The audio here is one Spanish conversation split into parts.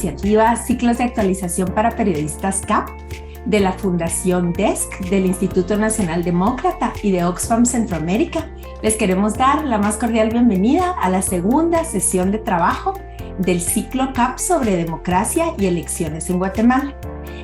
iniciativa Ciclos de Actualización para Periodistas CAP, de la Fundación DESC, del Instituto Nacional Demócrata y de Oxfam Centroamérica, les queremos dar la más cordial bienvenida a la segunda sesión de trabajo del ciclo CAP sobre democracia y elecciones en Guatemala.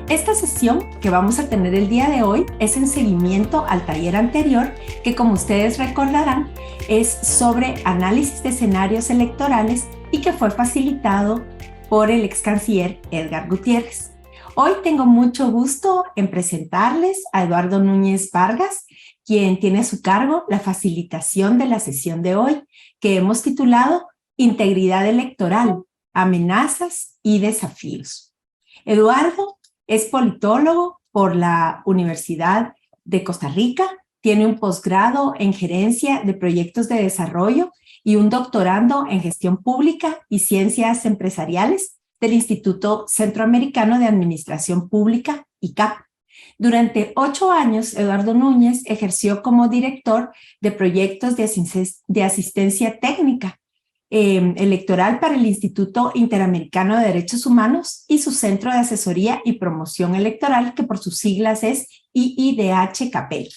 Esta sesión que vamos a tener el día de hoy es en seguimiento al taller anterior que, como ustedes recordarán, es sobre análisis de escenarios electorales y que fue facilitado por el ex canciller Edgar Gutiérrez. Hoy tengo mucho gusto en presentarles a Eduardo Núñez Vargas, quien tiene a su cargo la facilitación de la sesión de hoy, que hemos titulado Integridad electoral, amenazas y desafíos. Eduardo es politólogo por la Universidad de Costa Rica, tiene un posgrado en gerencia de proyectos de desarrollo y un doctorando en gestión pública y ciencias empresariales del Instituto Centroamericano de Administración Pública, ICAP. Durante 8 años, Eduardo Núñez ejerció como director de proyectos de asistencia técnica electoral para el Instituto Interamericano de Derechos Humanos y su Centro de Asesoría y Promoción Electoral, que por sus siglas es IIDH-CAPEL.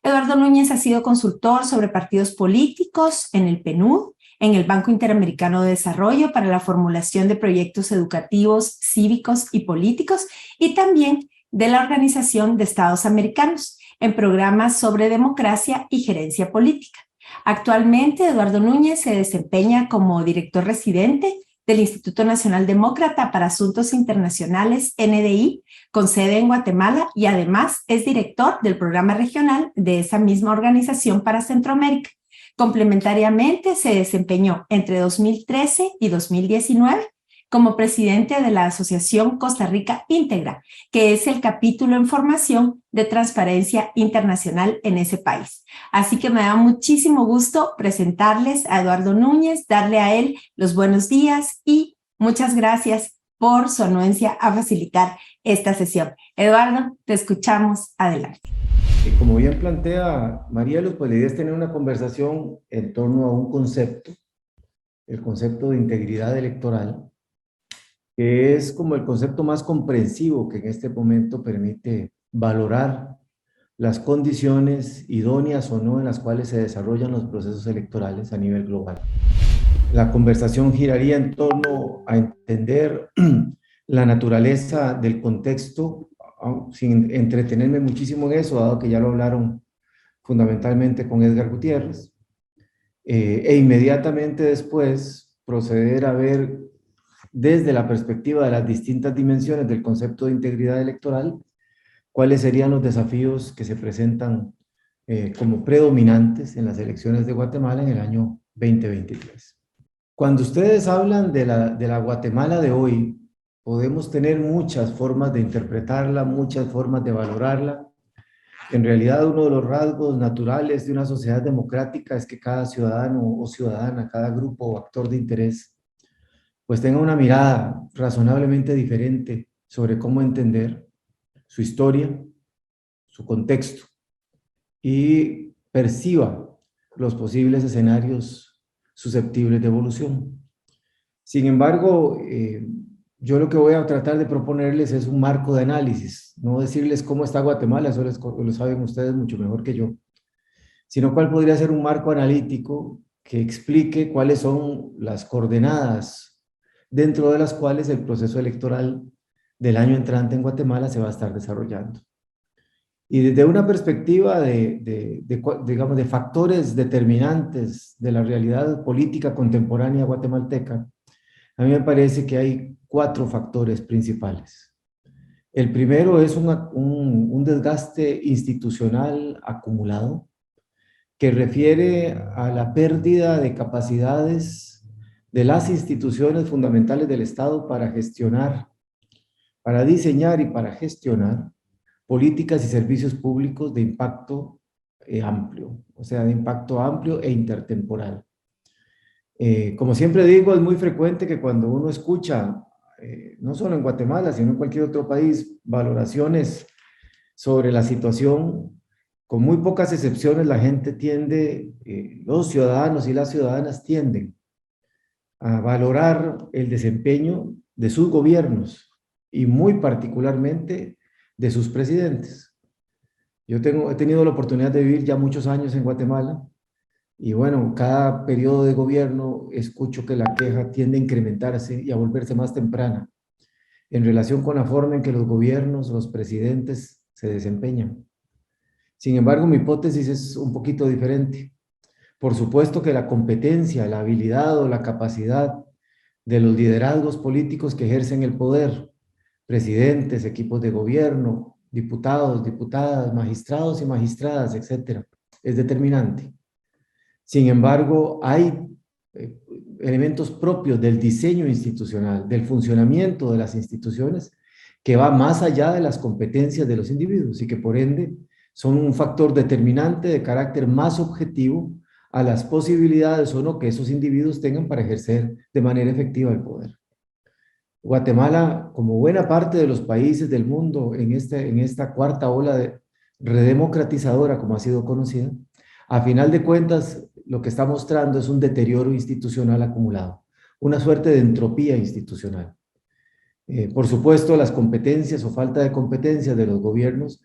Eduardo Núñez ha sido consultor sobre partidos políticos en el PNUD, en el Banco Interamericano de Desarrollo para la formulación de proyectos educativos, cívicos y políticos, y también de la Organización de Estados Americanos en programas sobre democracia y gerencia política. Actualmente, Eduardo Núñez se desempeña como director residente del Instituto Nacional Demócrata para Asuntos Internacionales, NDI, con sede en Guatemala, y además es director del programa regional de esa misma organización para Centroamérica. Complementariamente, se desempeñó entre 2013 y 2019 como presidente de la Asociación Costa Rica Íntegra, que es el capítulo en formación de transparencia internacional en ese país. Así que me da muchísimo gusto presentarles a Eduardo Núñez, darle a él los buenos días y muchas gracias por su anuencia a facilitar esta sesión. Eduardo, te escuchamos. Adelante. Como bien plantea María Luz, pues la idea es tener una conversación en torno a un concepto, el concepto de integridad electoral, que es como el concepto más comprensivo que en este momento permite valorar las condiciones idóneas o no en las cuales se desarrollan los procesos electorales a nivel global. La conversación giraría en torno a entender la naturaleza del contexto, sin entretenerme muchísimo en eso, dado que ya lo hablaron fundamentalmente con Edgar Gutiérrez, e inmediatamente después proceder a ver desde la perspectiva de las distintas dimensiones del concepto de integridad electoral, cuáles serían los desafíos que se presentan como predominantes en las elecciones de Guatemala en el año 2023. Cuando ustedes hablan de la Guatemala de hoy, podemos tener muchas formas de interpretarla, muchas formas de valorarla. En realidad, uno de los rasgos naturales de una sociedad democrática es que cada ciudadano o ciudadana, cada grupo o actor de interés, pues tenga una mirada razonablemente diferente sobre cómo entender su historia, su contexto, y perciba los posibles escenarios susceptibles de evolución. Sin embargo, yo lo que voy a tratar de proponerles es un marco de análisis, no decirles cómo está Guatemala, eso lo saben ustedes mucho mejor que yo, sino cuál podría ser un marco analítico que explique cuáles son las coordenadas dentro de las cuales el proceso electoral del año entrante en Guatemala se va a estar desarrollando. Y desde una perspectiva digamos, de factores determinantes de la realidad política contemporánea guatemalteca, a mí me parece que hay 4 factores principales. El primero es un desgaste institucional acumulado que refiere a la pérdida de capacidades de las instituciones fundamentales del Estado para gestionar, para diseñar y para gestionar políticas y servicios públicos de impacto amplio, o sea, de impacto amplio e intertemporal. Como siempre digo, es muy frecuente que cuando uno escucha, no solo en Guatemala, sino en cualquier otro país, valoraciones sobre la situación, con muy pocas excepciones, la gente tiende, los ciudadanos y las ciudadanas tienden a valorar el desempeño de sus gobiernos y muy particularmente de sus presidentes. He tenido la oportunidad de vivir ya muchos años en Guatemala y bueno, cada periodo de gobierno escucho que la queja tiende a incrementarse y a volverse más temprana en relación con la forma en que los gobiernos, los presidentes se desempeñan. Sin embargo, mi hipótesis es un poquito diferente. Por supuesto que la competencia, la habilidad o la capacidad de los liderazgos políticos que ejercen el poder, presidentes, equipos de gobierno, diputados, diputadas, magistrados y magistradas, etcétera, es determinante. Sin embargo, hay eh, elementos propios del diseño institucional, del funcionamiento de las instituciones, que va más allá de las competencias de los individuos y que por ende son un factor determinante de carácter más objetivo a las posibilidades o no que esos individuos tengan para ejercer de manera efectiva el poder. Guatemala, como buena parte de los países del mundo en esta cuarta ola de redemocratizadora, como ha sido conocida, a final de cuentas, lo que está mostrando es un deterioro institucional acumulado, una suerte de entropía institucional. Por supuesto, las competencias o falta de competencias de los gobiernos,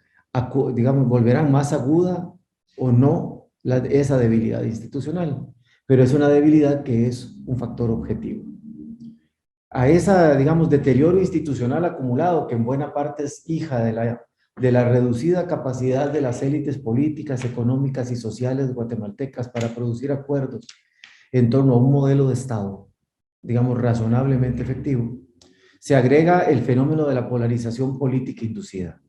digamos, volverán más aguda o no esa debilidad institucional, pero es una debilidad que es un factor objetivo. A esa, digamos, deterioro institucional acumulado, que en buena parte es hija de la reducida capacidad de las élites políticas, económicas y sociales guatemaltecas para producir acuerdos en torno a un modelo de Estado, digamos, razonablemente efectivo, se agrega el fenómeno de la polarización política inducida.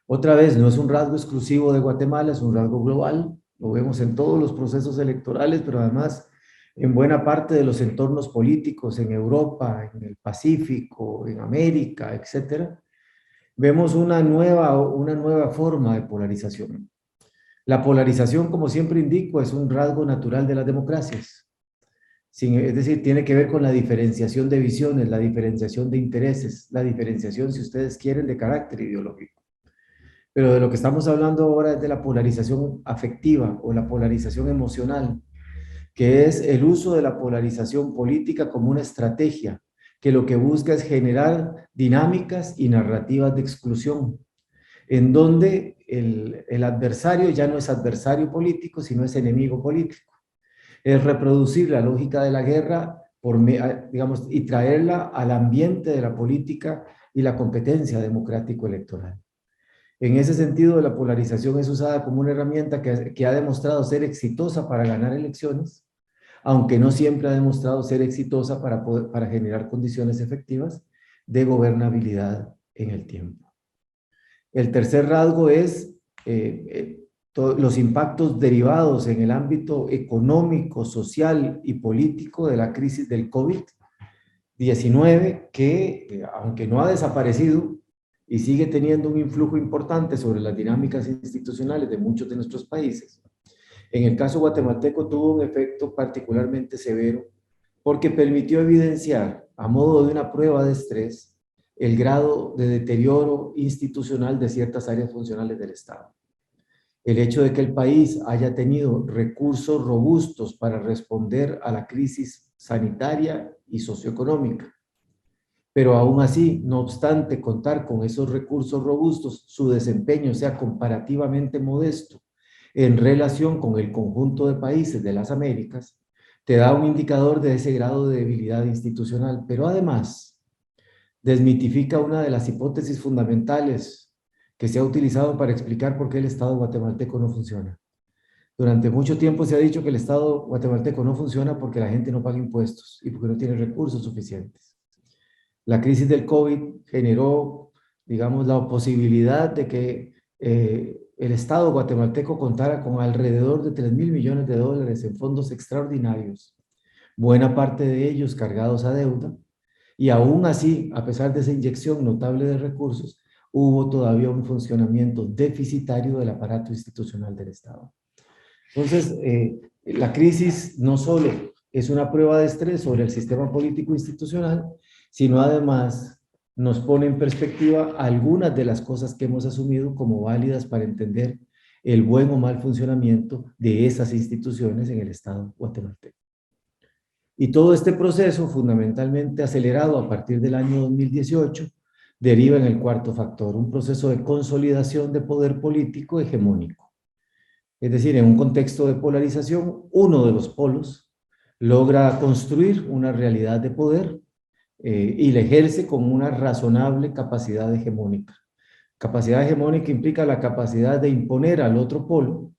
Otra vez, no es un rasgo exclusivo de Guatemala, es un rasgo global, lo vemos en todos los procesos electorales, pero además en buena parte de los entornos políticos en Europa, en el Pacífico, en América, etcétera, vemos una nueva forma de polarización. La polarización, como siempre indico, es un rasgo natural de las democracias. Es decir, tiene que ver con la diferenciación de visiones, la diferenciación de intereses, la diferenciación, si ustedes quieren, de carácter ideológico. Pero de lo que estamos hablando ahora es de la polarización afectiva o la polarización emocional, que es el uso de la polarización política como una estrategia que lo que busca es generar dinámicas y narrativas de exclusión, en donde el adversario ya no es adversario político, sino es enemigo político. Es reproducir la lógica de la guerra digamos, y traerla al ambiente de la política y la competencia democrático-electoral. En ese sentido, la polarización es usada como una herramienta que ha demostrado ser exitosa para ganar elecciones, aunque no siempre ha demostrado ser exitosa para generar condiciones efectivas de gobernabilidad en el tiempo. El tercer rasgo es los impactos derivados en el ámbito económico, social y político de la crisis del COVID-19, que aunque no ha desaparecido y sigue teniendo un influjo importante sobre las dinámicas institucionales de muchos de nuestros países, en el caso guatemalteco tuvo un efecto particularmente severo porque permitió evidenciar, a modo de una prueba de estrés, el grado de deterioro institucional de ciertas áreas funcionales del Estado. El hecho de que el país haya tenido recursos robustos para responder a la crisis sanitaria y socioeconómica, pero aún así, no obstante contar con esos recursos robustos, su desempeño sea comparativamente modesto en relación con el conjunto de países de las Américas, te da un indicador de ese grado de debilidad institucional, pero además desmitifica una de las hipótesis fundamentales que se ha utilizado para explicar por qué el Estado guatemalteco no funciona. Durante mucho tiempo se ha dicho que el Estado guatemalteco no funciona porque la gente no paga impuestos y porque no tiene recursos suficientes. La crisis del COVID generó, digamos, la posibilidad de que el Estado guatemalteco contara con alrededor de 3.000 millones de dólares en fondos extraordinarios, buena parte de ellos cargados a deuda, y aún así, a pesar de esa inyección notable de recursos, hubo todavía un funcionamiento deficitario del aparato institucional del Estado. Entonces, la crisis no solo es una prueba de estrés sobre el sistema político institucional, sino además nos pone en perspectiva algunas de las cosas que hemos asumido como válidas para entender el buen o mal funcionamiento de esas instituciones en el Estado guatemalteco. Y todo este proceso, fundamentalmente acelerado a partir del año 2018, deriva en el cuarto factor, un proceso de consolidación de poder político hegemónico. Es decir, en un contexto de polarización, uno de los polos logra construir una realidad de poder y la ejerce con una razonable capacidad hegemónica. Capacidad hegemónica implica la capacidad de imponer al otro polo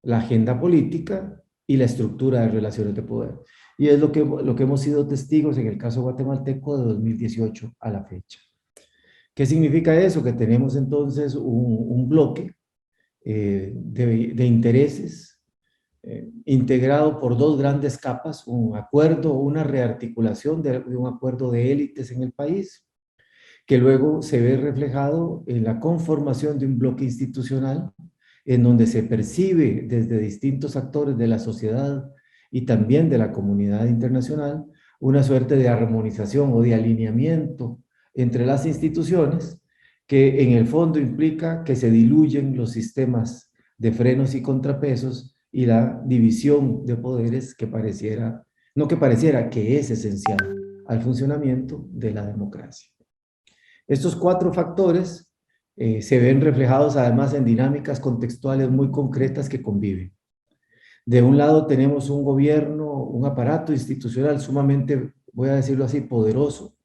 la agenda política y la estructura de relaciones de poder. Y es lo que hemos sido testigos en el caso guatemalteco de 2018 a la fecha. ¿Qué significa eso? Que tenemos entonces un bloque de intereses integrado por dos grandes capas, un acuerdo, una rearticulación de un acuerdo de élites en el país, que luego se ve reflejado en la conformación de un bloque institucional en donde se percibe desde distintos actores de la sociedad y también de la comunidad internacional una suerte de armonización o de alineamiento entre las instituciones que en el fondo implica que se diluyen los sistemas de frenos y contrapesos y la división de poderes que pareciera, no que pareciera, que es esencial al funcionamiento de la democracia. Estos cuatro factores se ven reflejados además en dinámicas contextuales muy concretas que conviven. De un lado tenemos un gobierno, un aparato institucional sumamente, voy a decirlo así, poderoso,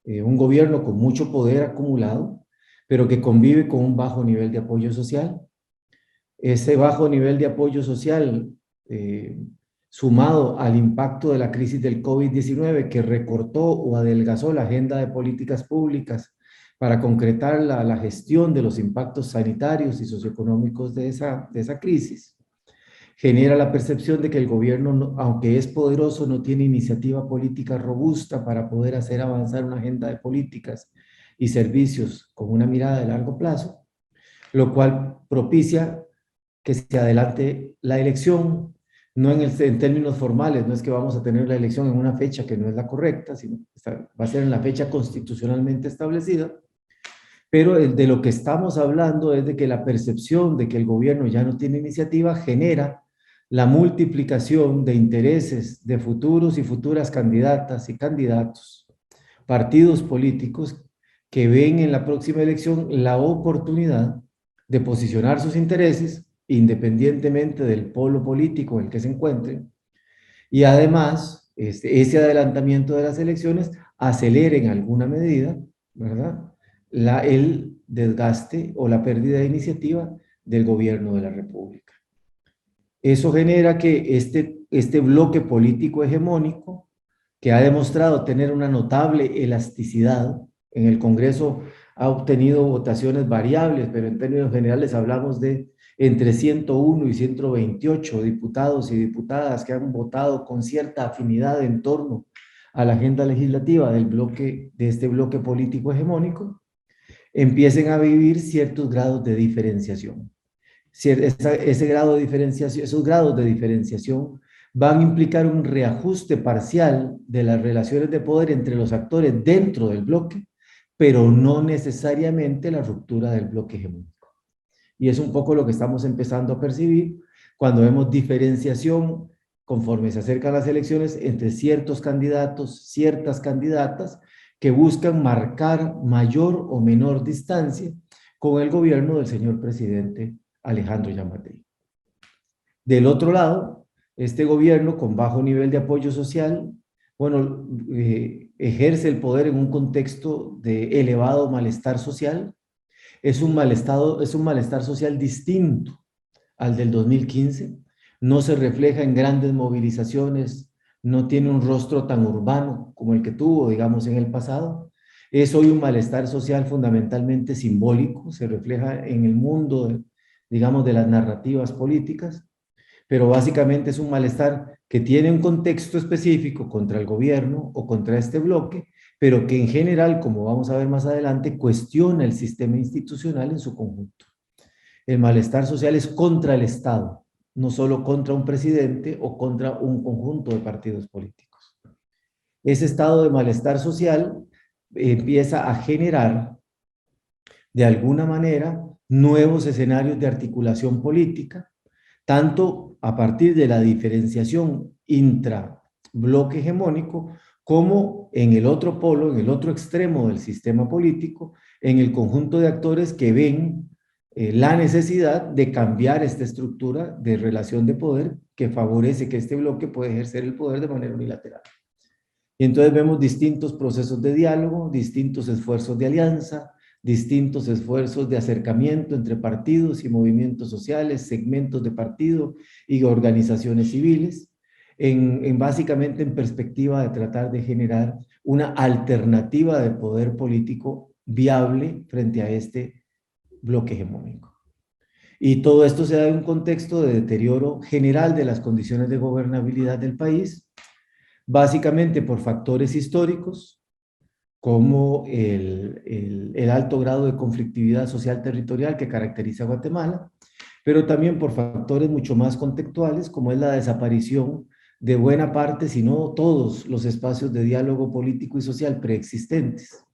un gobierno con mucho poder acumulado, pero que convive con un bajo nivel de apoyo social. Ese bajo nivel de apoyo social, sumado al impacto de la crisis del COVID-19, que recortó o adelgazó la agenda de políticas públicas para concretar la gestión de los impactos sanitarios y socioeconómicos de esa crisis, genera la percepción de que el gobierno, aunque es poderoso, no tiene iniciativa política robusta para poder hacer avanzar una agenda de políticas y servicios con una mirada de largo plazo, lo cual propicia que se adelante la elección, no en términos formales, no es que vamos a tener la elección en una fecha que no es la correcta, sino va a ser en la fecha constitucionalmente establecida, pero de lo que estamos hablando es de que la percepción de que el gobierno ya no tiene iniciativa genera la multiplicación de intereses de futuros y futuras candidatas y candidatos, partidos políticos que ven en la próxima elección la oportunidad de posicionar sus intereses independientemente del polo político en el que se encuentren, y además ese adelantamiento de las elecciones acelera en alguna medida, ¿verdad?, el desgaste o la pérdida de iniciativa del gobierno de la República. Eso genera que este bloque político hegemónico, que ha demostrado tener una notable elasticidad, en el Congreso ha obtenido votaciones variables, pero en términos generales hablamos de entre 101 y 128 diputados y diputadas que han votado con cierta afinidad en torno a la agenda legislativa de este bloque político hegemónico, empiecen a vivir ciertos grados de diferenciación. Esos grados de diferenciación van a implicar un reajuste parcial de las relaciones de poder entre los actores dentro del bloque, pero no necesariamente la ruptura del bloque hegemónico. Y es un poco lo que estamos empezando a percibir cuando vemos diferenciación conforme se acercan las elecciones entre ciertos candidatos, ciertas candidatas que buscan marcar mayor o menor distancia con el gobierno del señor presidente Alejandro Yamatei. Del otro lado, este gobierno con bajo nivel de apoyo social, bueno, ejerce el poder en un contexto de elevado malestar social. Es un malestar social distinto al del 2015, no se refleja en grandes movilizaciones, no tiene un rostro tan urbano como el que tuvo, digamos, en el pasado. Es hoy un malestar social fundamentalmente simbólico, se refleja en el mundo, digamos, de las narrativas políticas, pero básicamente es un malestar que tiene un contexto específico contra el gobierno o contra este bloque, pero que en general, como vamos a ver más adelante, cuestiona el sistema institucional en su conjunto. El malestar social es contra el Estado, no solo contra un presidente o contra un conjunto de partidos políticos. Ese estado de malestar social empieza a generar, de alguna manera, nuevos escenarios de articulación política, tanto a partir de la diferenciación bloque hegemónico, como en el otro polo, en el otro extremo del sistema político, en el conjunto de actores que ven la necesidad de cambiar esta estructura de relación de poder que favorece que este bloque pueda ejercer el poder de manera unilateral. Y entonces vemos distintos procesos de diálogo, distintos esfuerzos de alianza, distintos esfuerzos de acercamiento entre partidos y movimientos sociales, segmentos de partido y organizaciones civiles, básicamente en perspectiva de tratar de generar una alternativa de poder político viable frente a este bloque hegemónico. Y todo esto se da en un contexto de deterioro general de las condiciones de gobernabilidad del país, básicamente por factores históricos, como el alto grado de conflictividad social territorial que caracteriza a Guatemala, pero también por factores mucho más contextuales, como es la desaparición de buena parte, si no todos, los espacios de diálogo político y social preexistentes,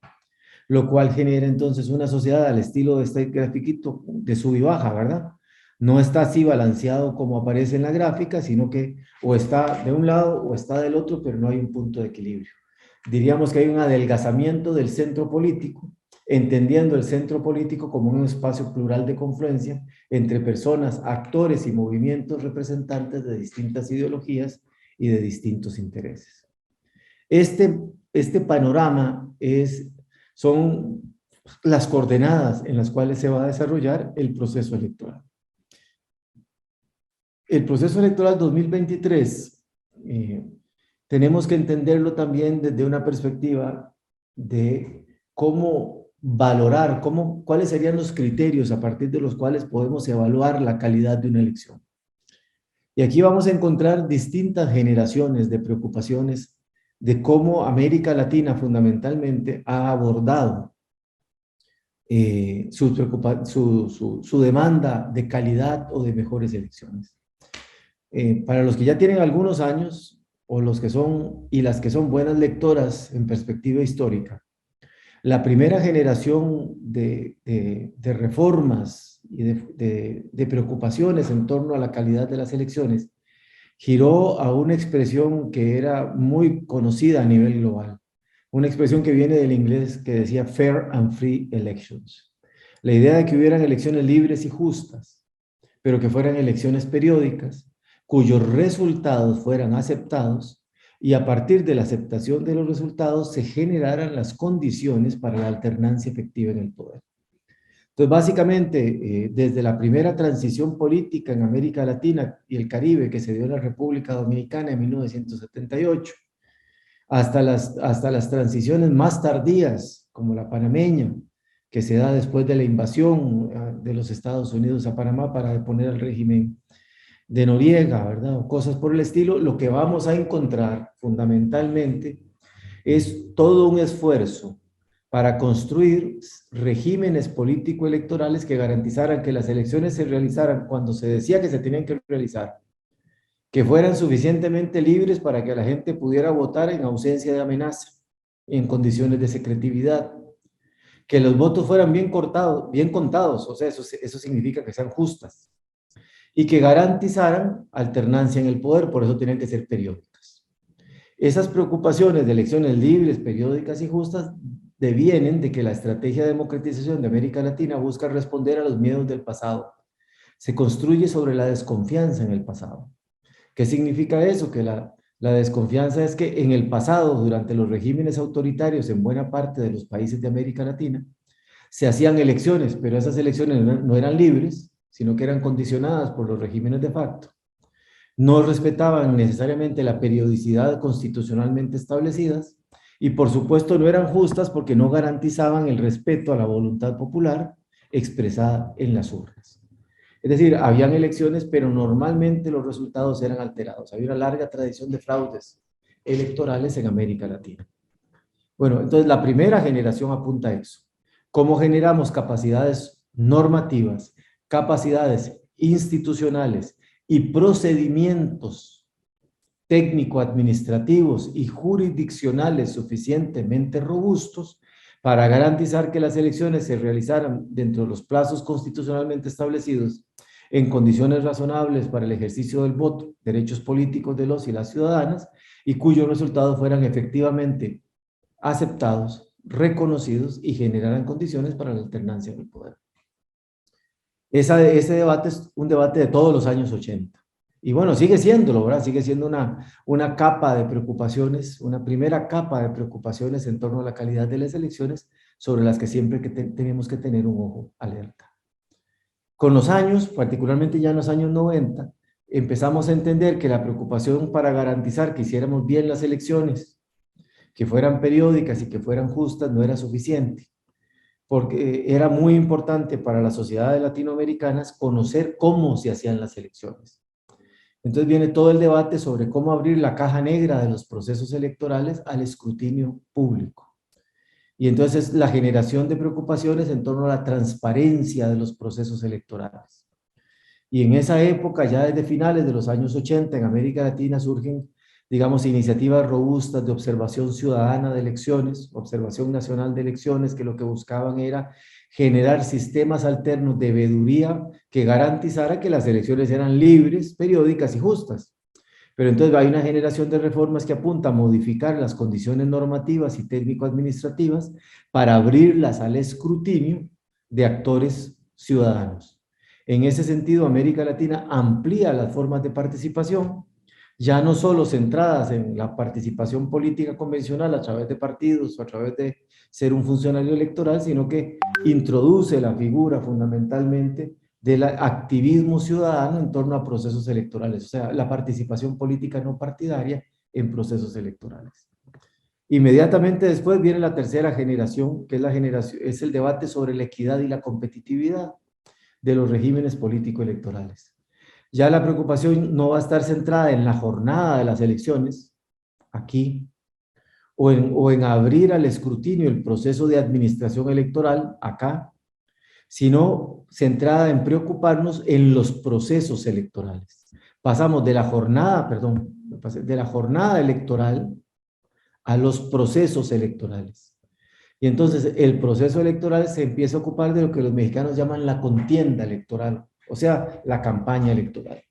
lo cual genera entonces una sociedad al estilo de este grafiquito de sub y baja, ¿verdad? No está así balanceado como aparece en la gráfica, sino que o está de un lado o está del otro, pero no hay un punto de equilibrio. Diríamos que hay un adelgazamiento del centro político, entendiendo el centro político como un espacio plural de confluencia entre personas, actores y movimientos representantes de distintas ideologías y de distintos intereses. Este panorama son las coordenadas en las cuales se va a desarrollar el proceso electoral. El proceso electoral 2023 tenemos que entenderlo también desde una perspectiva de cómo valorar, cuáles serían los criterios a partir de los cuales podemos evaluar la calidad de una elección. Y aquí vamos a encontrar distintas generaciones de preocupaciones de cómo América Latina fundamentalmente ha abordado su demanda de calidad o de mejores elecciones. Para los que ya tienen algunos años, o los que son y las que son buenas lectoras en perspectiva histórica, la primera generación de reformas y de preocupaciones en torno a la calidad de las elecciones giró a una expresión que era muy conocida a nivel global, una expresión que viene del inglés que decía fair and free elections. La idea de que hubieran elecciones libres y justas, pero que fueran elecciones periódicas, cuyos resultados fueran aceptados y a partir de la aceptación de los resultados se generaran las condiciones para la alternancia efectiva en el poder. Entonces, básicamente, desde la primera transición política en América Latina y el Caribe que se dio en la República Dominicana en 1978, hasta las transiciones más tardías, como la panameña, que se da después de la invasión de los Estados Unidos a Panamá para deponer al régimen de Noriega, ¿verdad? O cosas por el estilo, lo que vamos a encontrar fundamentalmente es todo un esfuerzo para construir regímenes político-electorales que garantizaran que las elecciones se realizaran cuando se decía que se tenían que realizar, que fueran suficientemente libres para que la gente pudiera votar en ausencia de amenaza, en condiciones de secretividad, que los votos fueran bien contados, o sea, eso significa que sean justas, y que garantizaran alternancia en el poder, por eso tenían que ser periódicas. Esas preocupaciones de elecciones libres, periódicas y justas devienen de que la estrategia de democratización de América Latina busca responder a los miedos del pasado. Se construye sobre la desconfianza en el pasado. ¿Qué significa eso? Que la desconfianza es que en el pasado, durante los regímenes autoritarios en buena parte de los países de América Latina, se hacían elecciones, pero esas elecciones no eran libres, sino que eran condicionadas por los regímenes de facto. No respetaban necesariamente la periodicidad constitucionalmente establecidas y por supuesto no eran justas porque no garantizaban el respeto a la voluntad popular expresada en las urnas. Es decir, habían elecciones, pero normalmente los resultados eran alterados. Había una larga tradición de fraudes electorales en América Latina. Bueno, entonces la primera generación apunta a eso. ¿Cómo generamos capacidades normativas, capacidades institucionales y procedimientos técnico-administrativos y jurisdiccionales suficientemente robustos para garantizar que las elecciones se realizaran dentro de los plazos constitucionalmente establecidos en condiciones razonables para el ejercicio del voto, derechos políticos de los y las ciudadanas, y cuyos resultados fueran efectivamente aceptados, reconocidos y generaran condiciones para la alternancia del poder. Ese debate es un debate de todos los años 80. Y bueno, sigue siéndolo, ¿verdad? Sigue siendo una capa de preocupaciones, una primera capa de preocupaciones en torno a la calidad de las elecciones, sobre las que siempre tenemos que tener un ojo alerta. Con los años, particularmente ya en los años 90, empezamos a entender que la preocupación para garantizar que hiciéramos bien las elecciones, que fueran periódicas y que fueran justas, no era suficiente, porque era muy importante para las sociedades latinoamericanas conocer cómo se hacían las elecciones. Entonces viene todo el debate sobre cómo abrir la caja negra de los procesos electorales al escrutinio público. Y entonces la generación de preocupaciones en torno a la transparencia de los procesos electorales. Y en esa época, ya desde finales de los años 80, en América Latina surgen, digamos, iniciativas robustas de observación ciudadana de elecciones, observación nacional de elecciones, que lo que buscaban era generar sistemas alternos de veeduría que garantizara que las elecciones eran libres, periódicas y justas. Pero entonces hay una generación de reformas que apunta a modificar las condiciones normativas y técnico-administrativas para abrirlas al escrutinio de actores ciudadanos. En ese sentido, América Latina amplía las formas de participación, ya no solo centradas en la participación política convencional a través de partidos o a través de ser un funcionario electoral, sino que introduce la figura fundamentalmente del activismo ciudadano en torno a procesos electorales, o sea, la participación política no partidaria en procesos electorales. Inmediatamente después viene la tercera generación, que es el debate sobre la equidad y la competitividad de los regímenes político-electorales. Ya la preocupación no va a estar centrada en la jornada de las elecciones, aquí, o en abrir al escrutinio el proceso de administración electoral, acá, sino centrada en preocuparnos en los procesos electorales. Pasamos de la jornada electoral a los procesos electorales. Y entonces el proceso electoral se empieza a ocupar de lo que los mexicanos llaman la contienda electoral, o sea, la campaña electoral.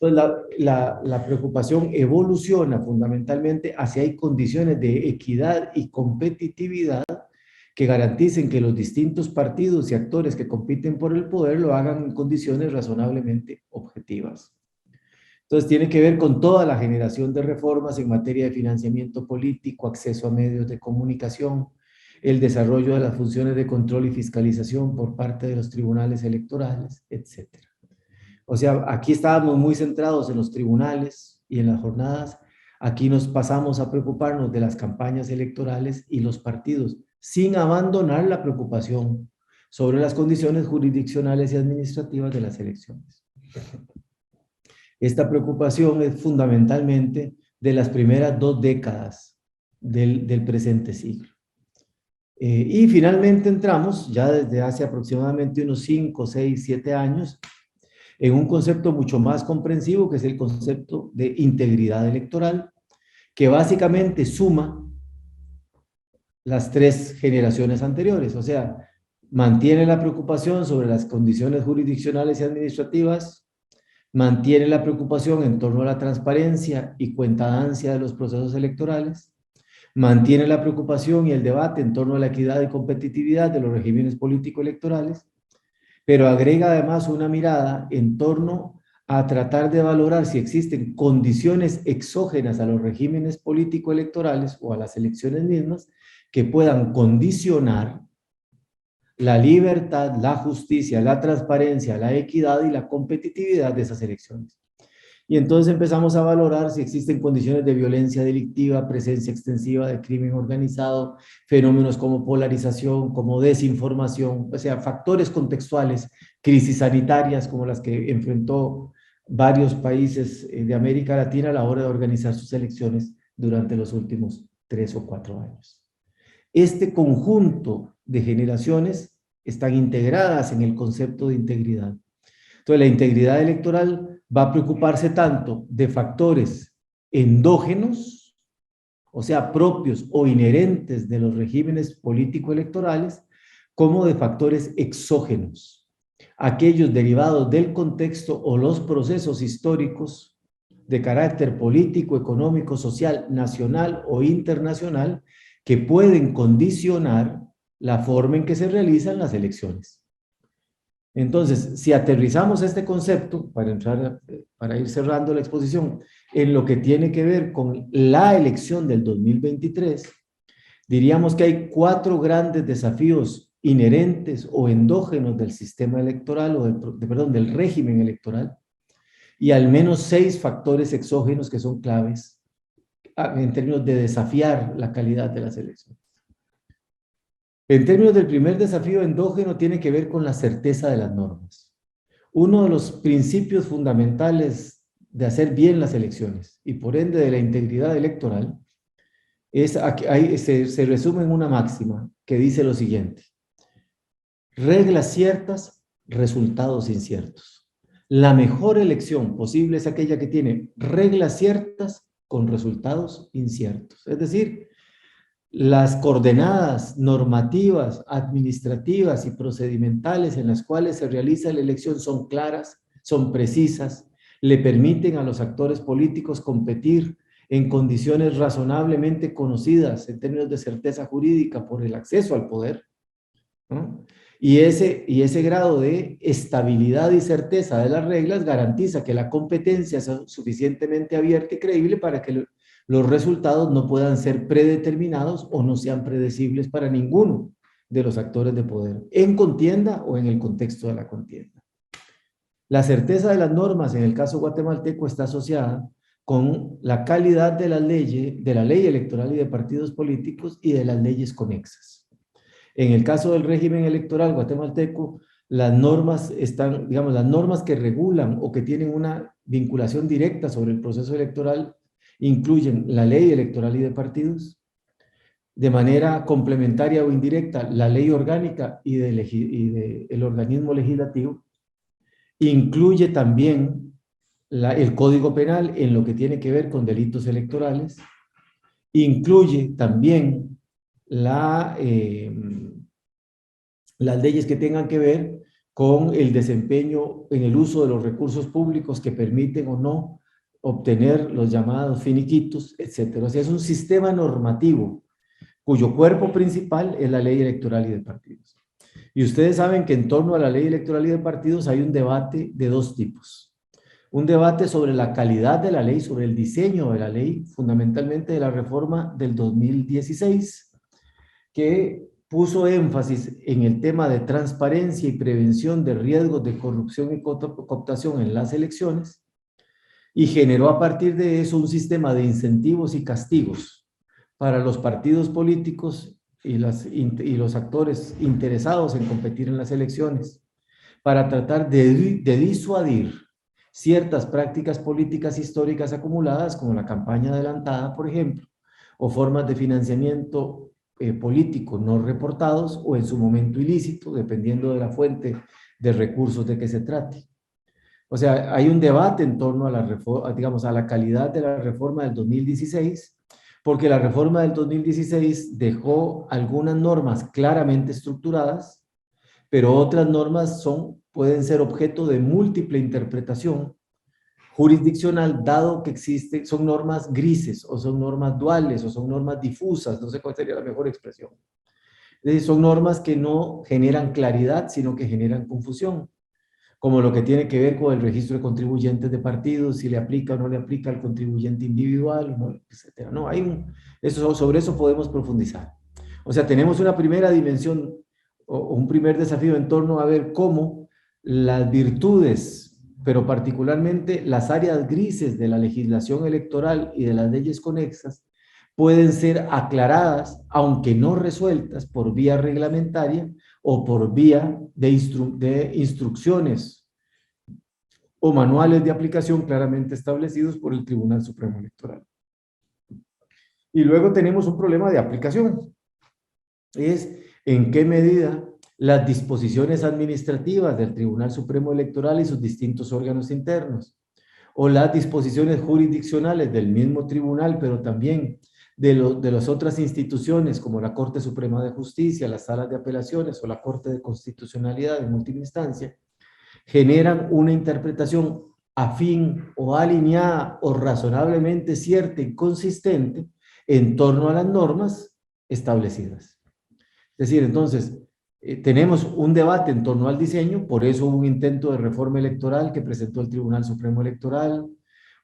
Entonces la preocupación evoluciona fundamentalmente hacia hay condiciones de equidad y competitividad que garanticen que los distintos partidos y actores que compiten por el poder lo hagan en condiciones razonablemente objetivas. Entonces tiene que ver con toda la generación de reformas en materia de financiamiento político, acceso a medios de comunicación, el desarrollo de las funciones de control y fiscalización por parte de los tribunales electorales, etc. O sea, aquí estábamos muy centrados en los tribunales y en las jornadas. Aquí nos pasamos a preocuparnos de las campañas electorales y los partidos, sin abandonar la preocupación sobre las condiciones jurisdiccionales y administrativas de las elecciones. Esta preocupación es fundamentalmente de las primeras 2 décadas del presente siglo. Y finalmente entramos, ya desde hace aproximadamente unos 5, 6, 7 años, en un concepto mucho más comprensivo, que es el concepto de integridad electoral, que básicamente suma las 3 generaciones anteriores, o sea, mantiene la preocupación sobre las condiciones jurisdiccionales y administrativas, mantiene la preocupación en torno a la transparencia y cuentadancia de los procesos electorales, mantiene la preocupación y el debate en torno a la equidad y competitividad de los regímenes político-electorales, pero agrega además una mirada en torno a tratar de valorar si existen condiciones exógenas a los regímenes político-electorales o a las elecciones mismas que puedan condicionar la libertad, la justicia, la transparencia, la equidad y la competitividad de esas elecciones. Y entonces empezamos a valorar si existen condiciones de violencia delictiva, presencia extensiva de crimen organizado, fenómenos como polarización, como desinformación, o sea, factores contextuales, crisis sanitarias como las que enfrentó varios países de América Latina a la hora de organizar sus elecciones durante los últimos 3 o 4 años. Este conjunto de generaciones están integradas en el concepto de integridad. Entonces, la integridad electoral va a preocuparse tanto de factores endógenos, o sea, propios o inherentes de los regímenes político-electorales, como de factores exógenos, aquellos derivados del contexto o los procesos históricos de carácter político, económico, social, nacional o internacional que pueden condicionar la forma en que se realizan las elecciones. Entonces, si aterrizamos este concepto, para ir cerrando la exposición, en lo que tiene que ver con la elección del 2023, diríamos que hay 4 grandes desafíos inherentes o endógenos del sistema electoral, o del régimen electoral, y al menos 6 factores exógenos que son claves en términos de desafiar la calidad de las elecciones. En términos del primer desafío endógeno, tiene que ver con la certeza de las normas. Uno de los principios fundamentales de hacer bien las elecciones y por ende de la integridad electoral se resume en una máxima que dice lo siguiente: reglas ciertas, resultados inciertos. La mejor elección posible es aquella que tiene reglas ciertas con resultados inciertos. Es decir, las coordenadas normativas, administrativas y procedimentales en las cuales se realiza la elección son claras, son precisas, le permiten a los actores políticos competir en condiciones razonablemente conocidas en términos de certeza jurídica por el acceso al poder, ¿no? Y ese grado de estabilidad y certeza de las reglas garantiza que la competencia sea suficientemente abierta y creíble para que los resultados no puedan ser predeterminados o no sean predecibles para ninguno de los actores de poder, en contienda o en el contexto de la contienda. La certeza de las normas en el caso guatemalteco está asociada con la calidad de la ley electoral y de partidos políticos y de las leyes conexas. En el caso del régimen electoral guatemalteco, las normas están, digamos, las normas que regulan o que tienen una vinculación directa sobre el proceso electoral incluyen la ley electoral y de partidos, de manera complementaria o indirecta, la ley orgánica y el organismo legislativo, incluye también el Código Penal en lo que tiene que ver con delitos electorales, incluye también las leyes que tengan que ver con el desempeño en el uso de los recursos públicos que permiten o no obtener los llamados finiquitos, etc. O sea, es un sistema normativo cuyo cuerpo principal es la ley electoral y de partidos. Y ustedes saben que en torno a la ley electoral y de partidos hay un debate de 2 tipos. Un debate sobre la calidad de la ley, sobre el diseño de la ley, fundamentalmente de la reforma del 2016, que puso énfasis en el tema de transparencia y prevención de riesgos de corrupción y cooptación en las elecciones, y generó a partir de eso un sistema de incentivos y castigos para los partidos políticos y los actores interesados en competir en las elecciones, para tratar de disuadir ciertas prácticas políticas históricas acumuladas, como la campaña adelantada, por ejemplo, o formas de financiamiento político no reportados o en su momento ilícito, dependiendo de la fuente de recursos de que se trate. O sea, hay un debate en torno a la reforma, digamos, a la calidad de la reforma del 2016, porque la reforma del 2016 dejó algunas normas claramente estructuradas, pero otras normas pueden ser objeto de múltiple interpretación jurisdiccional, dado que son normas grises, o son normas duales, o son normas difusas, no sé cuál sería la mejor expresión. Es decir, son normas que no generan claridad, sino que generan confusión, como lo que tiene que ver con el registro de contribuyentes de partidos, si le aplica o no le aplica al contribuyente individual, ¿no? Etcétera. No, sobre eso podemos profundizar. O sea, tenemos una primera dimensión, o un primer desafío en torno a ver cómo las virtudes, pero particularmente las áreas grises de la legislación electoral y de las leyes conexas, pueden ser aclaradas, aunque no resueltas, por vía reglamentaria o por vía de instrucciones o manuales de aplicación claramente establecidos por el Tribunal Supremo Electoral. Y luego tenemos un problema de aplicación. Es en qué medida las disposiciones administrativas del Tribunal Supremo Electoral y sus distintos órganos internos, o las disposiciones jurisdiccionales del mismo tribunal, pero también de las otras instituciones como la Corte Suprema de Justicia, las salas de apelaciones o la Corte de Constitucionalidad en última instancia, generan una interpretación afín o alineada o razonablemente cierta y consistente en torno a las normas establecidas. Es decir, entonces, tenemos un debate en torno al diseño, por eso hubo un intento de reforma electoral que presentó el Tribunal Supremo Electoral,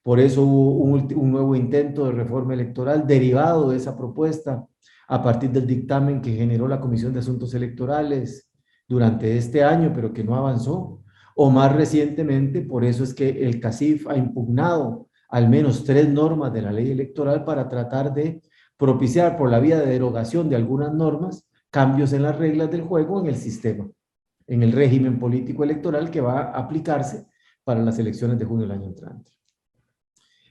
por eso hubo un nuevo intento de reforma electoral derivado de esa propuesta a partir del dictamen que generó la Comisión de Asuntos Electorales durante este año, pero que no avanzó. O más recientemente, por eso es que el CACIF ha impugnado al menos 3 normas de la ley electoral para tratar de propiciar por la vía de derogación de algunas normas cambios en las reglas del juego en el sistema, en el régimen político electoral que va a aplicarse para las elecciones de junio del año entrante.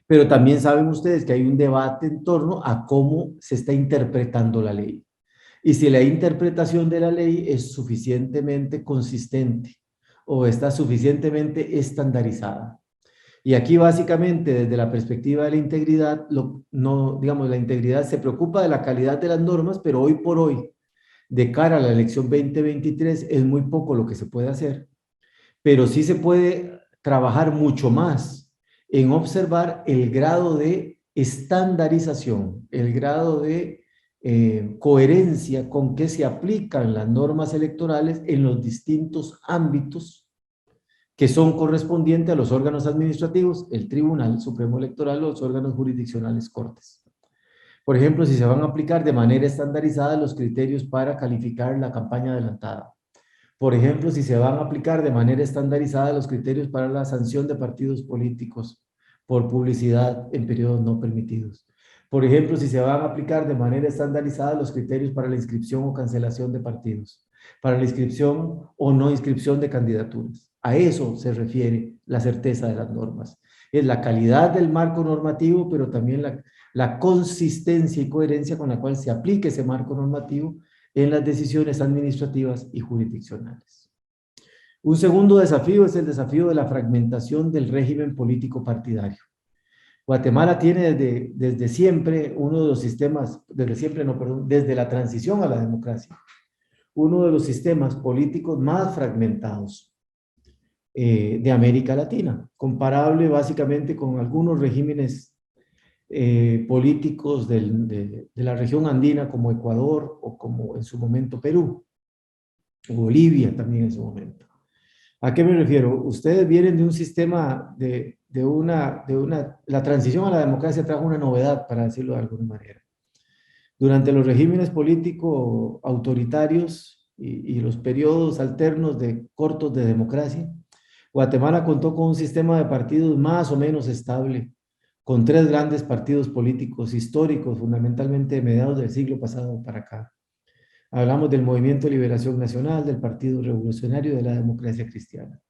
Pero también saben ustedes que hay un debate en torno a cómo se está interpretando la ley y si la interpretación de la ley es suficientemente consistente o está suficientemente estandarizada. Y aquí básicamente desde la perspectiva de la integridad, la integridad se preocupa de la calidad de las normas, pero hoy por hoy, de cara a la elección 2023, es muy poco lo que se puede hacer, pero sí se puede trabajar mucho más en observar el grado de estandarización, el grado de coherencia con que se aplican las normas electorales en los distintos ámbitos que son correspondientes a los órganos administrativos, el Tribunal Supremo Electoral o los órganos jurisdiccionales cortes. Por ejemplo, si se van a aplicar de manera estandarizada los criterios para calificar la campaña adelantada. Por ejemplo, si se van a aplicar de manera estandarizada los criterios para la sanción de partidos políticos por publicidad en periodos no permitidos. Por ejemplo, si se van a aplicar de manera estandarizada los criterios para la inscripción o cancelación de partidos, para la inscripción o no inscripción de candidaturas. A eso se refiere la certeza de las normas. Es la calidad del marco normativo, pero también la consistencia y coherencia con la cual se aplique ese marco normativo en las decisiones administrativas y jurisdiccionales. Un segundo desafío es el desafío de la fragmentación del régimen político partidario. Guatemala tiene desde siempre uno de los sistemas, desde la transición a la democracia, uno de los sistemas políticos más fragmentados de América Latina, comparable básicamente con algunos regímenes políticos de la región andina como Ecuador o como en su momento Perú, o Bolivia también en su momento. ¿A qué me refiero? Ustedes vienen de un sistema la transición a la democracia trajo una novedad, para decirlo de alguna manera. Durante los regímenes políticos autoritarios y los periodos alternos cortos de democracia, Guatemala contó con un sistema de partidos más o menos estable, con 3 grandes partidos políticos históricos, fundamentalmente de mediados del siglo pasado para acá. Hablamos del Movimiento de Liberación Nacional, del Partido Revolucionario y de la Democracia Cristiana.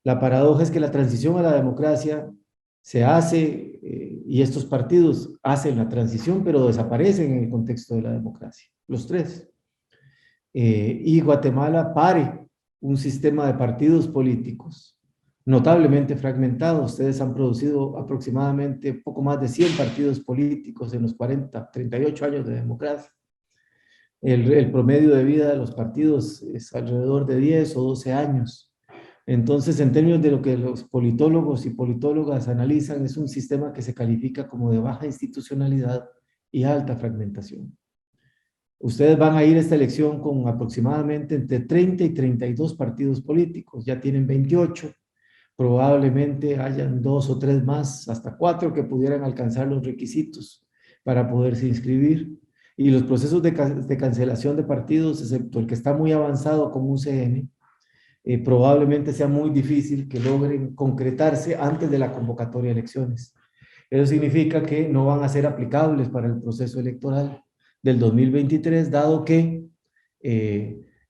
La paradoja es que la transición a la democracia se hace, y estos partidos hacen la transición, pero desaparecen en el contexto de la democracia, los 3. Y Guatemala pare un sistema de partidos políticos notablemente fragmentado. Ustedes han producido aproximadamente poco más de 100 partidos políticos en los 38 años de democracia. El promedio de vida de los partidos es alrededor de 10 o 12 años. Entonces, en términos de lo que los politólogos y politólogas analizan, es un sistema que se califica como de baja institucionalidad y alta fragmentación. Ustedes van a ir a esta elección con aproximadamente entre 30 y 32 partidos políticos, ya tienen 28, probablemente hayan 2 o 3 más, hasta 4 que pudieran alcanzar los requisitos para poderse inscribir. Y los procesos de cancelación de partidos, excepto el que está muy avanzado como un CN, probablemente sea muy difícil que logren concretarse antes de la convocatoria de elecciones. Eso significa que no van a ser aplicables para el proceso electoral del 2023, dado que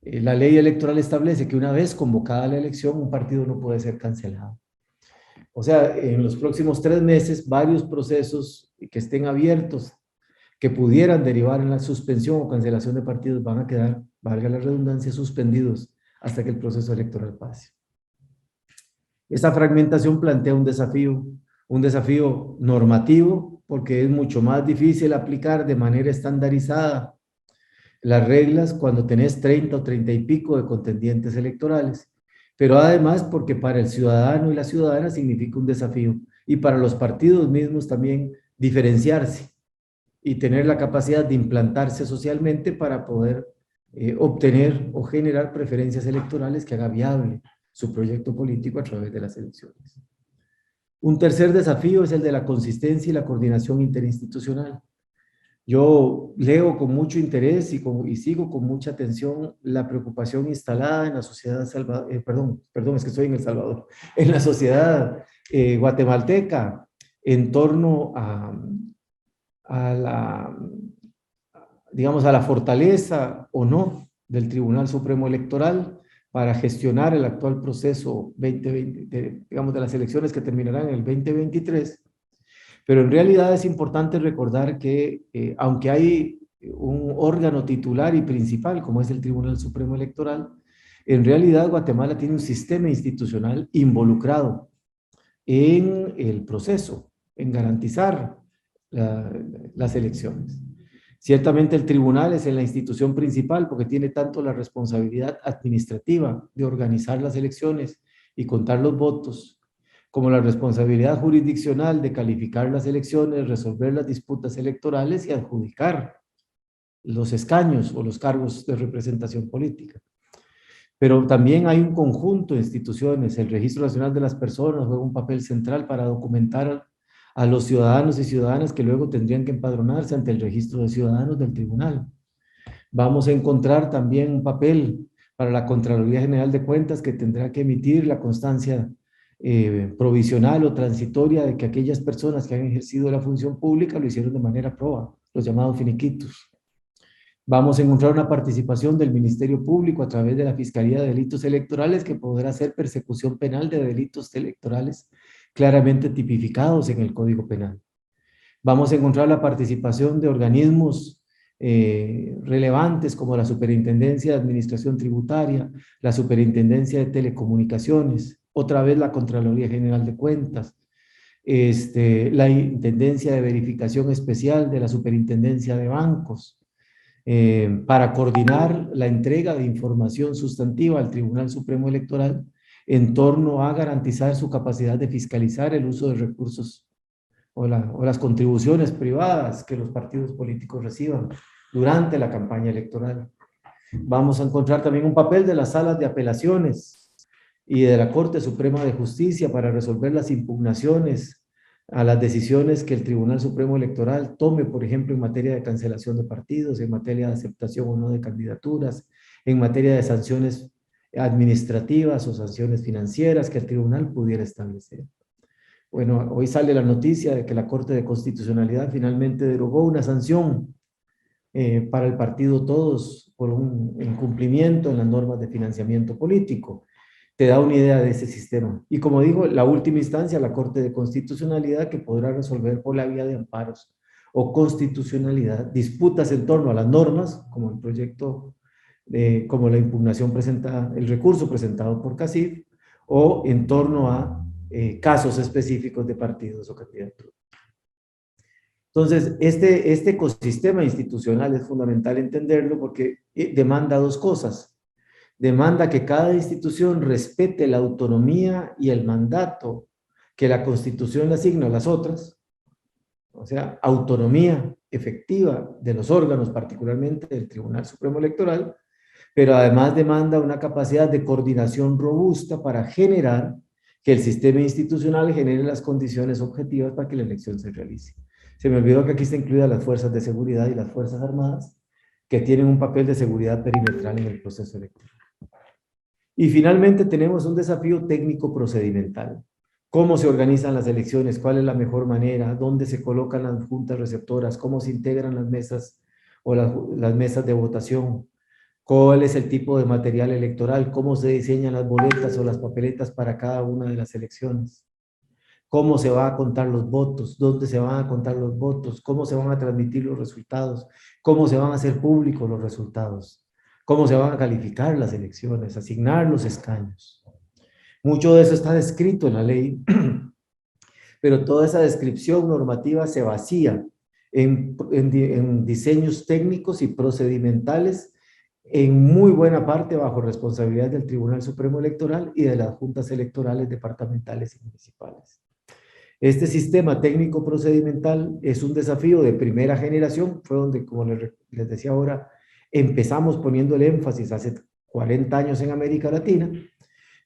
la ley electoral establece que una vez convocada la elección, un partido no puede ser cancelado. O sea, en los próximos 3 meses, varios procesos que estén abiertos, que pudieran derivar en la suspensión o cancelación de partidos, van a quedar, valga la redundancia, suspendidos hasta que el proceso electoral pase. Esta fragmentación plantea un desafío normativo, porque es mucho más difícil aplicar de manera estandarizada las reglas cuando tenés 30 o 30 y pico de contendientes electorales. pero además porque para el ciudadano y la ciudadana significa un desafío, y para los partidos mismos también diferenciarse y tener la capacidad de implantarse socialmente para poder obtener o generar preferencias electorales que haga viable su proyecto político a través de las elecciones. Un tercer desafío es el de la consistencia y la coordinación interinstitucional. Yo leo con mucho interés y sigo con mucha atención la preocupación instalada en la sociedad es que estoy en El Salvador, en la sociedad guatemalteca en torno a la, digamos, a la fortaleza o no del Tribunal Supremo Electoral para gestionar el actual proceso 2020, digamos, de las elecciones que terminarán en el 2023. Pero en realidad es importante recordar que aunque hay un órgano titular y principal, como es el Tribunal Supremo Electoral, en realidad Guatemala tiene un sistema institucional involucrado en el proceso, en garantizar las elecciones. Ciertamente el tribunal es la institución principal porque tiene tanto la responsabilidad administrativa de organizar las elecciones y contar los votos, como la responsabilidad jurisdiccional de calificar las elecciones, resolver las disputas electorales y adjudicar los escaños o los cargos de representación política. Pero también hay un conjunto de instituciones. El Registro Nacional de las Personas juega un papel central para documentar a los ciudadanos y ciudadanas que luego tendrían que empadronarse ante el registro de ciudadanos del tribunal. Vamos a encontrar también un papel para la Contraloría General de Cuentas, que tendrá que emitir la constancia provisional o transitoria de que aquellas personas que han ejercido la función pública lo hicieron de manera proba, los llamados finiquitos. Vamos a encontrar una participación del Ministerio Público a través de la Fiscalía de Delitos Electorales, que podrá hacer persecución penal de delitos electorales claramente tipificados en el Código Penal. Vamos a encontrar la participación de organismos relevantes como la Superintendencia de Administración Tributaria, la Superintendencia de Telecomunicaciones, otra vez la Contraloría General de Cuentas, la Intendencia de Verificación Especial de la Superintendencia de Bancos, para coordinar la entrega de información sustantiva al Tribunal Supremo Electoral en torno a garantizar su capacidad de fiscalizar el uso de recursos o las contribuciones privadas que los partidos políticos reciban durante la campaña electoral. Vamos a encontrar también un papel de las salas de apelaciones y de la Corte Suprema de Justicia para resolver las impugnaciones a las decisiones que el Tribunal Supremo Electoral tome, por ejemplo, en materia de cancelación de partidos, en materia de aceptación o no de candidaturas, en materia de sanciones administrativas o sanciones financieras que el tribunal pudiera establecer. Bueno, hoy sale la noticia de que la Corte de Constitucionalidad finalmente derogó una sanción para el partido Todos por un incumplimiento en las normas de financiamiento político. Te da una idea de ese sistema. Y como digo, la última instancia, la Corte de Constitucionalidad, que podrá resolver por la vía de amparos o constitucionalidad disputas en torno a las normas, como el proyecto, como la impugnación presentada, el recurso presentado por CACIF, o en torno a casos específicos de partidos o candidaturas. Entonces, este ecosistema institucional es fundamental entenderlo porque demanda dos cosas. Demanda que cada institución respete la autonomía y el mandato que la Constitución le asigna a las otras, o sea, autonomía efectiva de los órganos, particularmente del Tribunal Supremo Electoral, pero además demanda una capacidad de coordinación robusta para generar que el sistema institucional genere las condiciones objetivas para que la elección se realice. Se me olvidó que aquí está incluida las fuerzas de seguridad y las fuerzas armadas, que tienen un papel de seguridad perimetral en el proceso electoral. Y finalmente tenemos un desafío técnico procedimental. ¿Cómo se organizan las elecciones? ¿Cuál es la mejor manera? ¿Dónde se colocan las juntas receptoras? ¿Cómo se integran las mesas o las mesas de votación? ¿Cuál es el tipo de material electoral? ¿Cómo se diseñan las boletas o las papeletas para cada una de las elecciones? ¿Cómo se van a contar los votos? ¿Dónde se van a contar los votos? ¿Cómo se van a transmitir los resultados? ¿Cómo se van a hacer públicos los resultados? ¿Cómo se van a calificar las elecciones? Asignar los escaños. Mucho de eso está descrito en la ley, pero toda esa descripción normativa se vacía en diseños técnicos y procedimentales en muy buena parte bajo responsabilidad del Tribunal Supremo Electoral y de las juntas electorales departamentales y municipales. Este sistema técnico procedimental es un desafío de primera generación, fue donde, como les decía ahora, empezamos poniendo el énfasis hace 40 años en América Latina,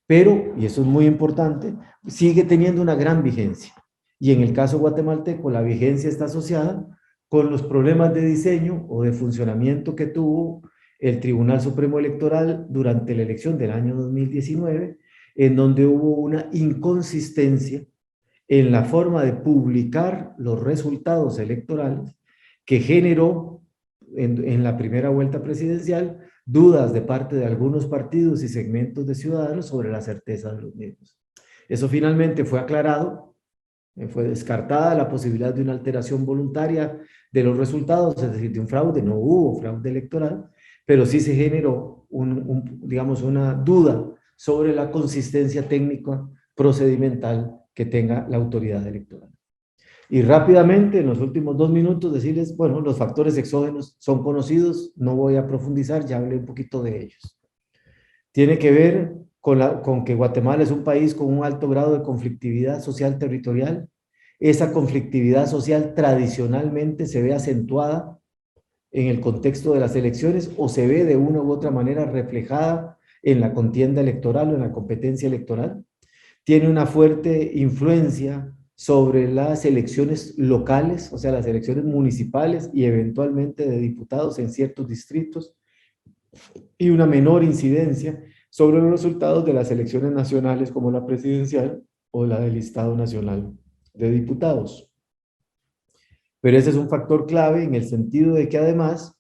pero, y eso es muy importante, sigue teniendo una gran vigencia. Y en el caso guatemalteco, la vigencia está asociada con los problemas de diseño o de funcionamiento que tuvo el Tribunal Supremo Electoral durante la elección del año 2019, en donde hubo una inconsistencia en la forma de publicar los resultados electorales que generó en la primera vuelta presidencial dudas de parte de algunos partidos y segmentos de ciudadanos sobre la certeza de los mismos. Eso finalmente fue aclarado, fue descartada la posibilidad de una alteración voluntaria de los resultados, es decir, de un fraude. No hubo fraude electoral, pero sí se generó digamos, una duda sobre la consistencia técnica procedimental que tenga la autoridad electoral. Y rápidamente, en los últimos 2 minutos, decirles, bueno, los factores exógenos son conocidos, no voy a profundizar, ya hablé un poquito de ellos. Tiene que ver con que Guatemala es un país con un alto grado de conflictividad social territorial. Esa conflictividad social tradicionalmente se ve acentuada en el contexto de las elecciones o se ve de una u otra manera reflejada en la contienda electoral o en la competencia electoral. Tiene una fuerte influencia sobre las elecciones locales, o sea, las elecciones municipales y eventualmente de diputados en ciertos distritos, y una menor incidencia sobre los resultados de las elecciones nacionales como la presidencial o la del Estado Nacional de Diputados. Pero ese es un factor clave en el sentido de que además,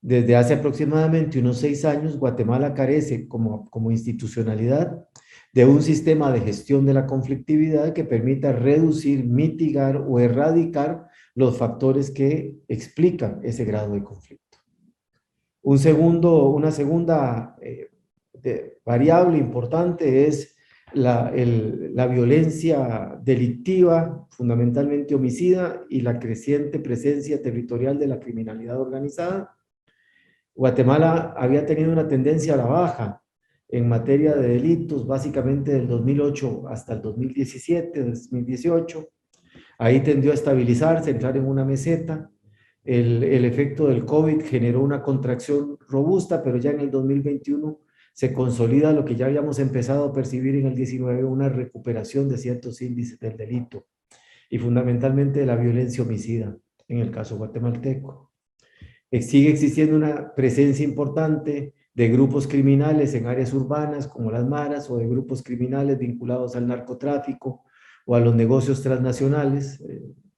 desde hace aproximadamente unos 6 años, Guatemala carece como institucionalidad de un sistema de gestión de la conflictividad que permita reducir, mitigar o erradicar los factores que explican ese grado de conflicto. Una segunda variable importante es la violencia delictiva, fundamentalmente homicida, y la creciente presencia territorial de la criminalidad organizada. Guatemala había tenido una tendencia a la baja en materia de delitos, básicamente del 2008 hasta el 2017, 2018. Ahí tendió a estabilizarse, entrar en una meseta. El efecto del COVID generó una contracción robusta, pero ya en el 2021 se consolida lo que ya habíamos empezado a percibir en el 19, una recuperación de ciertos índices del delito y fundamentalmente de la violencia homicida en el caso guatemalteco. Sigue existiendo una presencia importante de grupos criminales en áreas urbanas como las maras o de grupos criminales vinculados al narcotráfico o a los negocios transnacionales,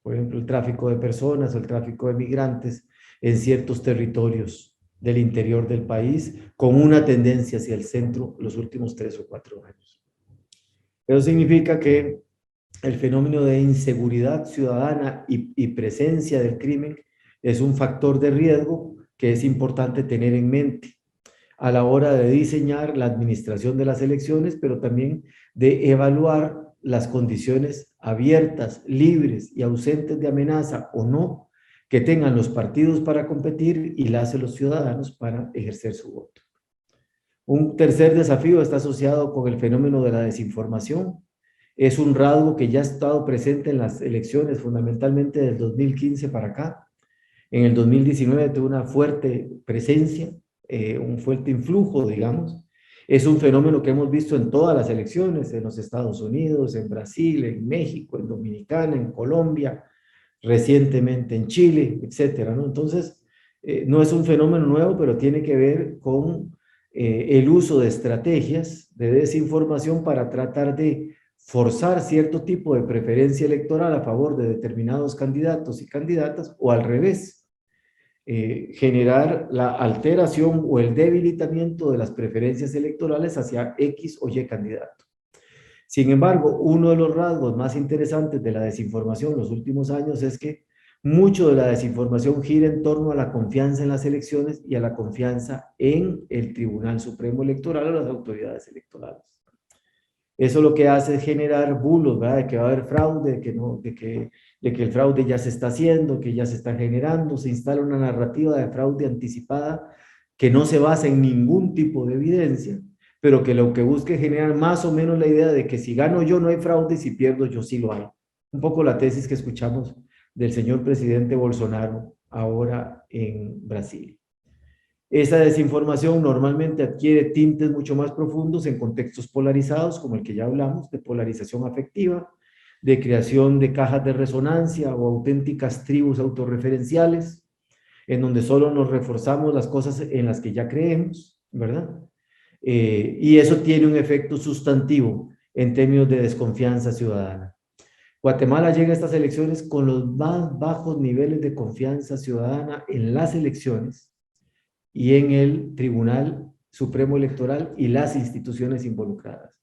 por ejemplo el tráfico de personas o el tráfico de migrantes en ciertos territorios del interior del país, con una tendencia hacia el centro los últimos 3 o 4 años. Eso significa que el fenómeno de inseguridad ciudadana y presencia del crimen es un factor de riesgo que es importante tener en mente a la hora de diseñar la administración de las elecciones, pero también de evaluar las condiciones abiertas, libres y ausentes de amenaza o no que tengan los partidos para competir y los ciudadanos para ejercer su voto. Un tercer desafío está asociado con el fenómeno de la desinformación. Es un rasgo que ya ha estado presente en las elecciones, fundamentalmente del 2015 para acá. En el 2019 tuvo una fuerte presencia, un fuerte influjo, digamos. Es un fenómeno que hemos visto en todas las elecciones, en los Estados Unidos, en Brasil, en México, en Dominicana, en Colombia, recientemente en Chile, etcétera, ¿no? Entonces, no es un fenómeno nuevo, pero tiene que ver con el uso de estrategias de desinformación para tratar de forzar cierto tipo de preferencia electoral a favor de determinados candidatos y candidatas, o al revés, generar la alteración o el debilitamiento de las preferencias electorales hacia X o Y candidato. Sin embargo, uno de los rasgos más interesantes de la desinformación en los últimos años es que mucho de la desinformación gira en torno a la confianza en las elecciones y a la confianza en el Tribunal Supremo Electoral o las autoridades electorales. Eso lo que hace es generar bulos, ¿verdad? De que va a haber fraude, de que el fraude ya se está haciendo, que ya se está generando, se instala una narrativa de fraude anticipada que no se basa en ningún tipo de evidencia, pero que lo que busca es generar más o menos la idea de que si gano yo no hay fraude y si pierdo yo sí lo hay. Un poco la tesis que escuchamos del señor presidente Bolsonaro ahora en Brasil. Esa desinformación normalmente adquiere tintes mucho más profundos en contextos polarizados, como el que ya hablamos, de polarización afectiva, de creación de cajas de resonancia o auténticas tribus autorreferenciales, en donde solo nos reforzamos las cosas en las que ya creemos, ¿verdad? Y eso tiene un efecto sustantivo en términos de desconfianza ciudadana. Guatemala llega a estas elecciones con los más bajos niveles de confianza ciudadana en las elecciones y en el Tribunal Supremo Electoral y las instituciones involucradas.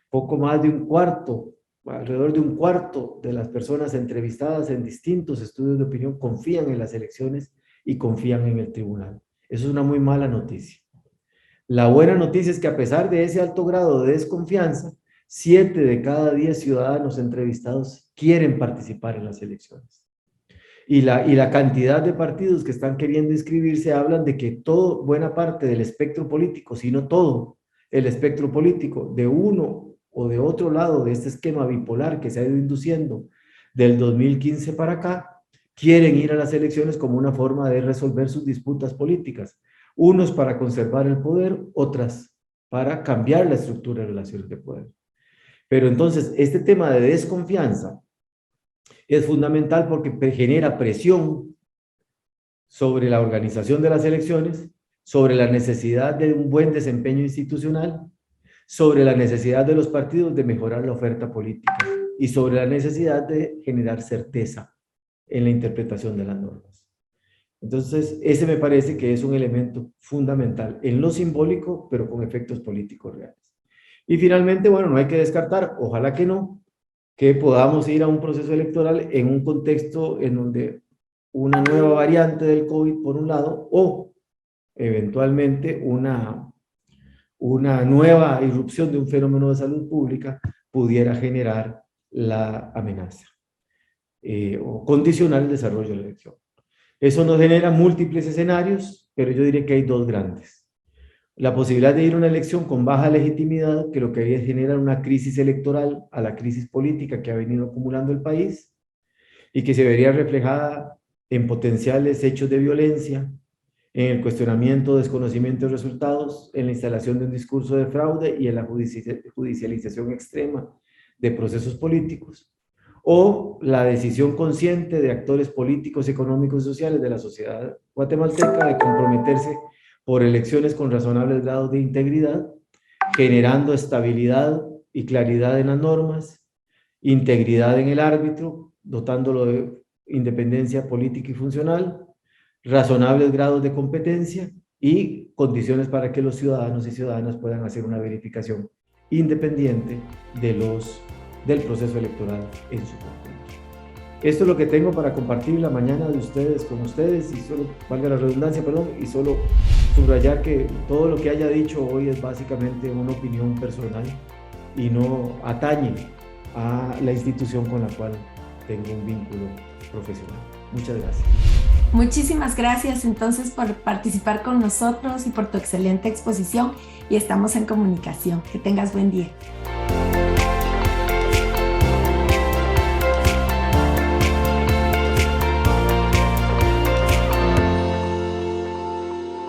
Poco más de un cuarto, alrededor de un cuarto de las personas entrevistadas en distintos estudios de opinión confían en las elecciones y confían en el tribunal. Eso es una muy mala noticia. La buena noticia es que a pesar de ese alto grado de desconfianza, 7 de cada 10 ciudadanos entrevistados quieren participar en las elecciones. Y la cantidad de partidos que están queriendo inscribirse hablan de que buena parte del espectro político, si no todo el espectro político de uno o de otro lado de este esquema bipolar que se ha ido induciendo del 2015 para acá, quieren ir a las elecciones como una forma de resolver sus disputas políticas. Unos para conservar el poder, otras para cambiar la estructura de relaciones de poder. Pero entonces, este tema de desconfianza es fundamental porque genera presión sobre la organización de las elecciones, sobre la necesidad de un buen desempeño institucional, sobre la necesidad de los partidos de mejorar la oferta política y sobre la necesidad de generar certeza en la interpretación de las normas. Entonces, ese me parece que es un elemento fundamental en lo simbólico, pero con efectos políticos reales. Y finalmente, bueno, no hay que descartar, ojalá que no, que podamos ir a un proceso electoral en un contexto en donde una nueva variante del COVID, por un lado, o eventualmente una nueva irrupción de un fenómeno de salud pública pudiera generar la amenaza o condicionar el desarrollo de la elección. Eso nos genera múltiples escenarios, pero yo diría que hay 2 grandes. La posibilidad de ir a una elección con baja legitimidad, que lo que hay es generar una crisis electoral a la crisis política que ha venido acumulando el país y que se vería reflejada en potenciales hechos de violencia, en el cuestionamiento, desconocimiento de resultados, en la instalación de un discurso de fraude y en la judicialización extrema de procesos políticos, o la decisión consciente de actores políticos, económicos y sociales de la sociedad guatemalteca de comprometerse por elecciones con razonables grados de integridad, generando estabilidad y claridad en las normas, integridad en el árbitro, dotándolo de independencia política y funcional, razonables grados de competencia y condiciones para que los ciudadanos y ciudadanas puedan hacer una verificación independiente del proceso electoral en su conjunto. Esto es lo que tengo para compartir la mañana de ustedes con ustedes y solo, valga la redundancia, y solo subrayar que todo lo que haya dicho hoy es básicamente una opinión personal y no atañe a la institución con la cual tengo un vínculo profesional. Muchas gracias. Muchísimas gracias entonces por participar con nosotros y por tu excelente exposición y estamos en comunicación. Que tengas buen día.